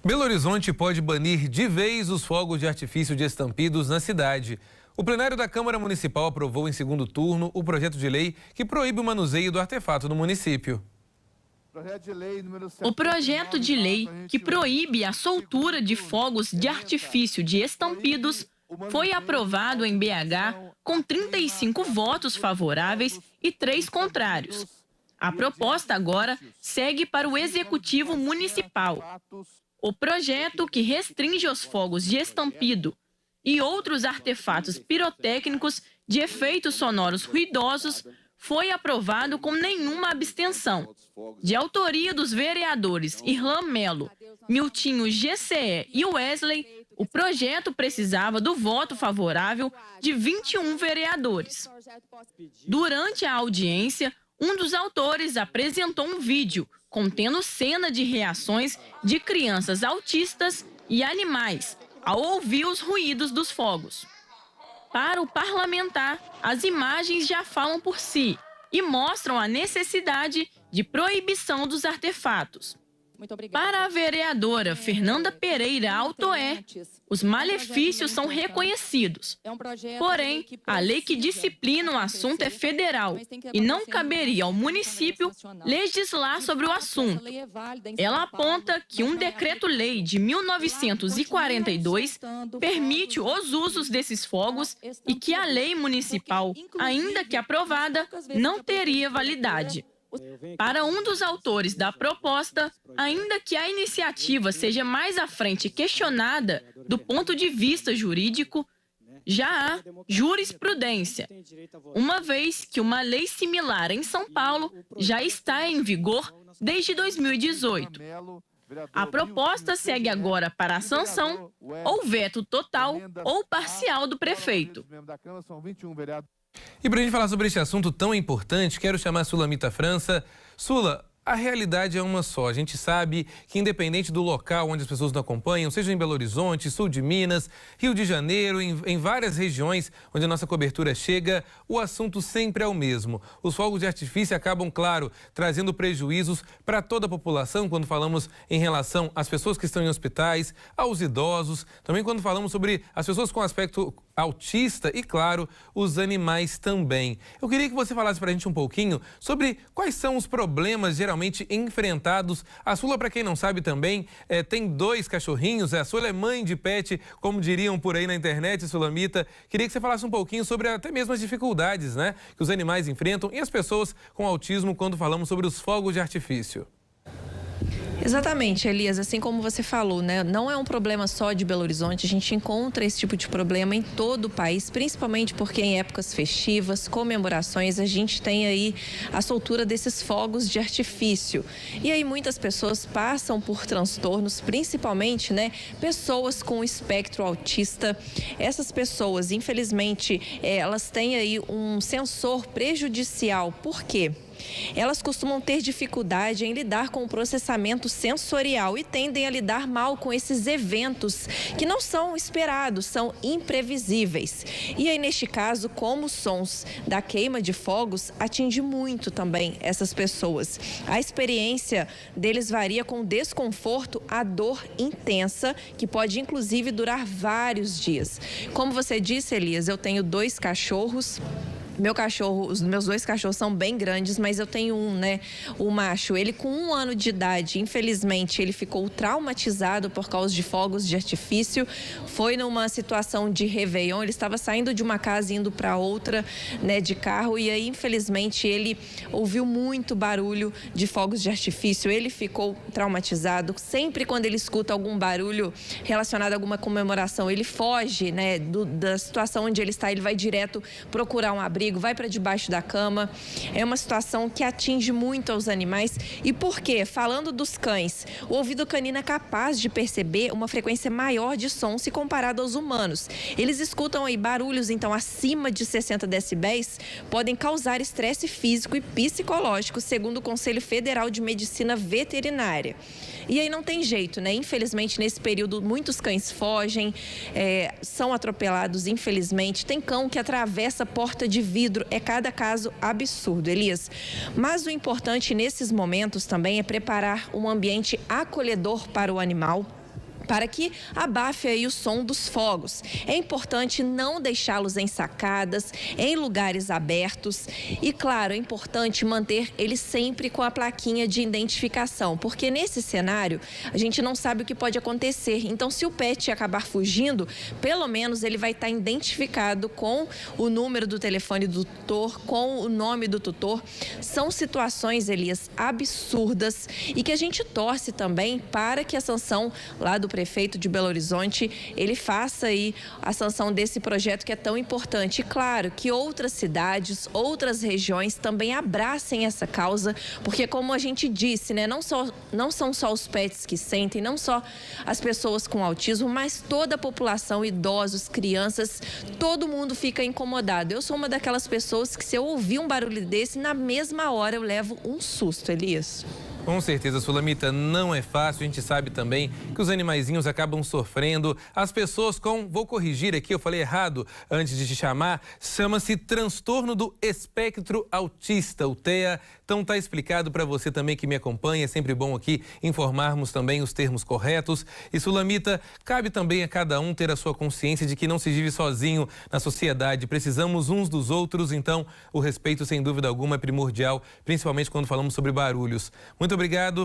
Belo Horizonte pode banir de vez os fogos de artifício de Estampidos na cidade. O plenário da Câmara Municipal aprovou em segundo turno o projeto de lei que proíbe o manuseio do artefato no município. O projeto de lei que proíbe a soltura de fogos de artifício de Estampidos foi aprovado em BH com 35 votos favoráveis e 3 contrários. A proposta agora segue para o Executivo Municipal. O projeto, que restringe os fogos de estampido e outros artefatos pirotécnicos de efeitos sonoros ruidosos, foi aprovado com nenhuma abstenção. De autoria dos vereadores Irlan Melo, Miltinho GCE e Wesley, o projeto precisava do voto favorável de 21 vereadores. Durante a audiência, um dos autores apresentou um vídeo contendo cena de reações de crianças autistas e animais ao ouvir os ruídos dos fogos. Para o parlamentar, as imagens já falam por si e mostram a necessidade de proibição dos artefatos. Para a vereadora Fernanda Pereira Altoé, os malefícios são reconhecidos. Porém, a lei que disciplina o assunto é federal e não caberia ao município legislar sobre o assunto. Ela aponta que um decreto-lei de 1942 permite os usos desses fogos e que a lei municipal, ainda que aprovada, não teria validade. Para um dos autores da proposta, ainda que a iniciativa seja mais à frente questionada do ponto de vista jurídico, já há jurisprudência, uma vez que uma lei similar em São Paulo já está em vigor desde 2018. A proposta segue agora para a sanção ou veto total ou parcial do prefeito. E para a gente falar sobre este assunto tão importante, quero chamar a Sulamita França. Sula, a realidade é uma só. A gente sabe que, independente do local onde as pessoas nos acompanham, seja em Belo Horizonte, sul de Minas, Rio de Janeiro, em várias regiões onde a nossa cobertura chega, o assunto sempre é o mesmo. Os fogos de artifício acabam, claro, trazendo prejuízos para toda a população, quando falamos em relação às pessoas que estão em hospitais, aos idosos, também quando falamos sobre as pessoas com aspecto autista e, claro, os animais também. Eu queria que você falasse para a gente um pouquinho sobre quais são os problemas geralmente enfrentados. A Sula, para quem não sabe também, tem 2 cachorrinhos. A Sula é mãe de pet, como diriam por aí na internet, Sulamita. Queria que você falasse um pouquinho sobre até mesmo as dificuldades, né, que os animais enfrentam e as pessoas com autismo quando falamos sobre os fogos de artifício. Exatamente, Elias, assim como você falou, né? Não é um problema só de Belo Horizonte, a gente encontra esse tipo de problema em todo o país, principalmente porque em épocas festivas, comemorações, a gente tem aí a soltura desses fogos de artifício. E aí muitas pessoas passam por transtornos, principalmente, né, pessoas com espectro autista. Essas pessoas, infelizmente, elas têm aí um sensor prejudicial. Por quê? Elas costumam ter dificuldade em lidar com o processamento sensorial e tendem a lidar mal com esses eventos que não são esperados, são imprevisíveis. E aí, neste caso, como os sons da queima de fogos atinge muito também essas pessoas. A experiência deles varia com desconforto a dor intensa, que pode inclusive durar vários dias. Como você disse, Elias, eu tenho 2 cachorros. Os meus 2 cachorros são bem grandes, mas eu tenho um, né? O macho, ele com 1 ano de idade, infelizmente, ele ficou traumatizado por causa de fogos de artifício. Foi numa situação de Réveillon, ele estava saindo de uma casa e indo para outra, né, de carro, e aí, infelizmente, ele ouviu muito barulho de fogos de artifício. Ele ficou traumatizado. Sempre quando ele escuta algum barulho relacionado a alguma comemoração, ele foge, né, da situação onde ele está, ele vai direto procurar um abrigo, vai para debaixo da cama. É uma situação que atinge muito aos animais. E por quê? Falando dos cães, o ouvido canino é capaz de perceber uma frequência maior de som se comparado aos humanos. Eles escutam aí barulhos, então, acima de 60 decibéis, podem causar estresse físico e psicológico, segundo o Conselho Federal de Medicina Veterinária. E aí não tem jeito, né? Infelizmente, nesse período, muitos cães fogem, são atropelados, infelizmente. Tem cão que atravessa a porta de vidro. É cada caso absurdo, Elias. Mas o importante nesses momentos também é preparar um ambiente acolhedor para o animal. para que abafe aí o som dos fogos. É importante não deixá-los em sacadas, em lugares abertos e, claro, é importante manter eles sempre com a plaquinha de identificação, porque nesse cenário a gente não sabe o que pode acontecer. Então, se o pet acabar fugindo, pelo menos ele vai estar identificado com o número do telefone do tutor, com o nome do tutor. São situações, Elias, absurdas e que a gente torce também para que a sanção lá do prefeito de Belo Horizonte, ele faça aí a sanção desse projeto que é tão importante. E claro, que outras cidades, outras regiões também abracem essa causa, porque como a gente disse, né, não são só os pets que sentem, não só as pessoas com autismo, mas toda a população, idosos, crianças, todo mundo fica incomodado. Eu sou uma daquelas pessoas que se eu ouvir um barulho desse, na mesma hora eu levo um susto, Elias. Com certeza, Sulamita, não é fácil. A gente sabe também que os animaizinhos acabam sofrendo. As pessoas vou corrigir aqui, eu falei errado antes de te chamar, chama-se transtorno do espectro autista, o TEA. Então tá explicado para você também que me acompanha. É sempre bom aqui informarmos também os termos corretos. E Sulamita, cabe também a cada um ter a sua consciência de que não se vive sozinho na sociedade. Precisamos uns dos outros, então o respeito sem dúvida alguma é primordial, principalmente quando falamos sobre barulhos. Muito obrigado